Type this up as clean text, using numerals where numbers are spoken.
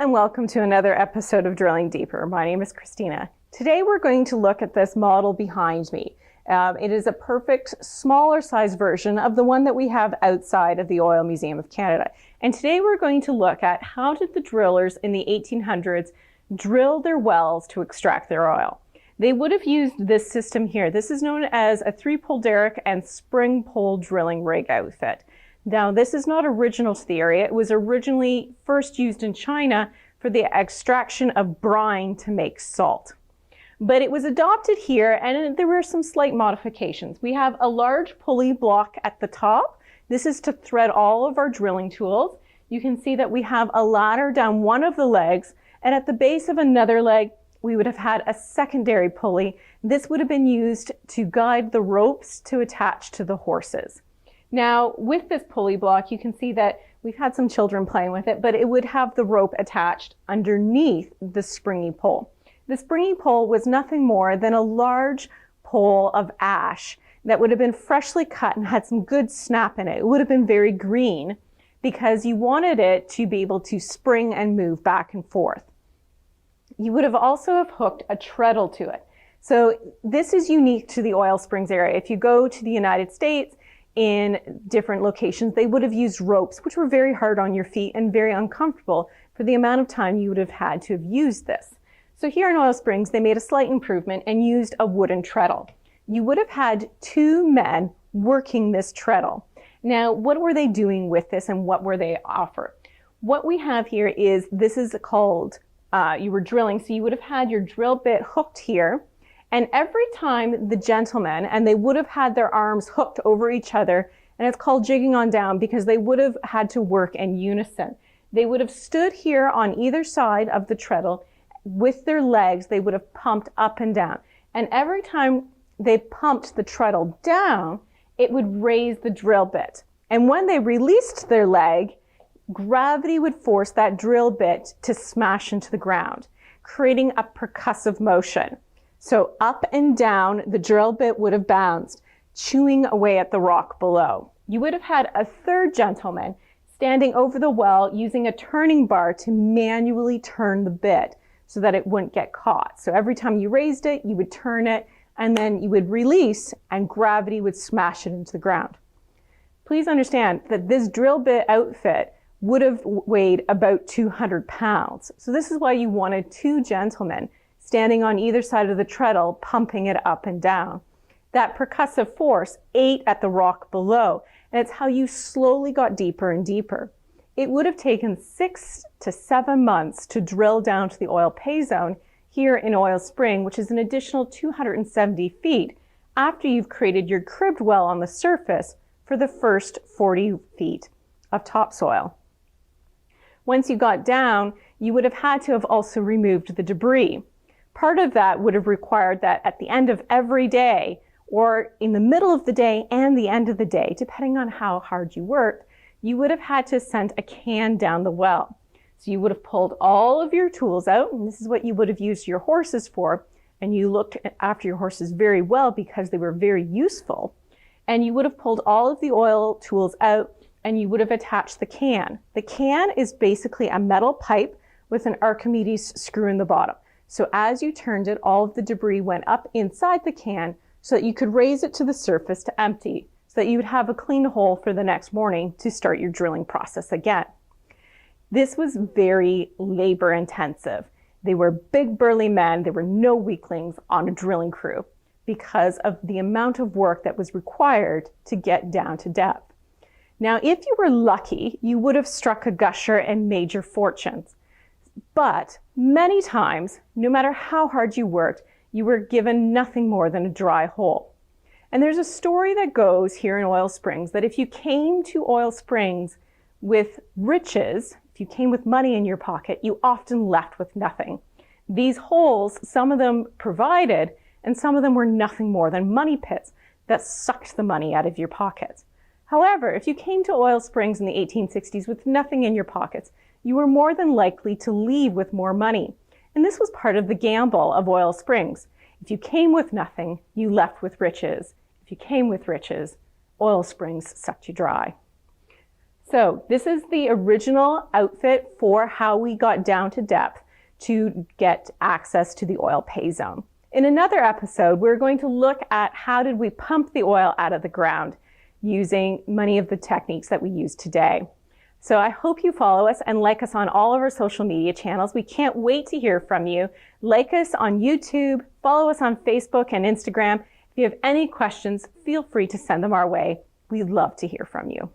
and welcome to another episode of Drilling Deeper. My name is Christina. Today we're going to look at this model behind me. It is a perfect smaller size version of the one that we have outside of the Oil Museum of Canada. And today we're going to look at how did the drillers in the 1800s drill their wells to extract their oil. They would have used this system here. This is known as a 3-pole derrick and spring pole drilling rig outfit. Now, this is not original to the area. It was originally first used in China for the extraction of brine to make salt. But it was adopted here, and there were some slight modifications. We have a large pulley block at the top. This is to thread all of our drilling tools. You can see that we have a ladder down one of the legs, and at the base of another leg, we would have had a secondary pulley. This would have been used to guide the ropes to attach to the horses. Now, with this pulley block, you can see that we've had some children playing with it, but it would have the rope attached underneath the springy pole. The springy pole was nothing more than a large pole of ash that would have been freshly cut and had some good snap in it. It would have been very green because you wanted it to be able to spring and move back and forth. You would have also have hooked a treadle to it. So this is unique to the oil springs area. If you go to the United States, in different locations, they would have used ropes, which were very hard on your feet and very uncomfortable for the amount of time you would have had to have used this. So here in Oil Springs, they made a slight improvement and used a wooden treadle. You would have had 2 men working this treadle. Now, what were they doing with this and what were they offer? What we have here is, this is called, you were drilling, so you would have had your drill bit hooked here. And every time the gentlemen, and they would have had their arms hooked over each other, and it's called jigging on down because they would have had to work in unison. They would have stood here on either side of the treadle with their legs. They would have pumped up and down. And every time they pumped the treadle down, it would raise the drill bit. And when they released their leg, gravity would force that drill bit to smash into the ground, creating a percussive motion. So up and down, the drill bit would have bounced, chewing away at the rock below. You would have had a third gentleman standing over the well using a turning bar to manually turn the bit so that it wouldn't get caught. So every time you raised it, you would turn it, and then you would release, and gravity would smash it into the ground. Please understand that this drill bit outfit would have weighed about 200 pounds. So this is why you wanted 2 gentlemen standing on either side of the treadle, pumping it up and down. That percussive force ate at the rock below, and it's how you slowly got deeper and deeper. It would have taken 6 to 7 months to drill down to the oil pay zone here in Oil Spring, which is an additional 270 feet after you've created your cribbed well on the surface for the first 40 feet of topsoil. Once you got down, you would have had to have also removed the debris. Part of that would have required that at the end of every day, or in the middle of the day and the end of the day, depending on how hard you worked, you would have had to send a can down the well. So you would have pulled all of your tools out, and this is what you would have used your horses for, and you looked after your horses very well because they were very useful. And you would have pulled all of the oil tools out, and you would have attached the can. The can is basically a metal pipe with an Archimedes screw in the bottom. So as you turned it, all of the debris went up inside the can so that you could raise it to the surface to empty, so that you would have a clean hole for the next morning to start your drilling process again. This was very labor intensive. They were big burly men. There were no weaklings on a drilling crew because of the amount of work that was required to get down to depth. Now, if you were lucky, you would have struck a gusher and made your fortunes. But many times, no matter how hard you worked, you were given nothing more than a dry hole. And there's a story that goes here in Oil Springs that if you came to Oil Springs with riches, if you came with money in your pocket, you often left with nothing. These holes, some of them provided, and some of them were nothing more than money pits that sucked the money out of your pockets. However, if you came to Oil Springs in the 1860s with nothing in your pockets, you were more than likely to leave with more money. And this was part of the gamble of Oil Springs. If you came with nothing, you left with riches. If you came with riches, Oil Springs sucked you dry. So this is the original outfit for how we got down to depth to get access to the oil pay zone. In another episode, we're going to look at how did we pump the oil out of the ground using many of the techniques that we use today. So I hope you follow us and like us on all of our social media channels. We can't wait to hear from you. Like us on YouTube, follow us on Facebook and Instagram. If you have any questions, feel free to send them our way. We'd love to hear from you.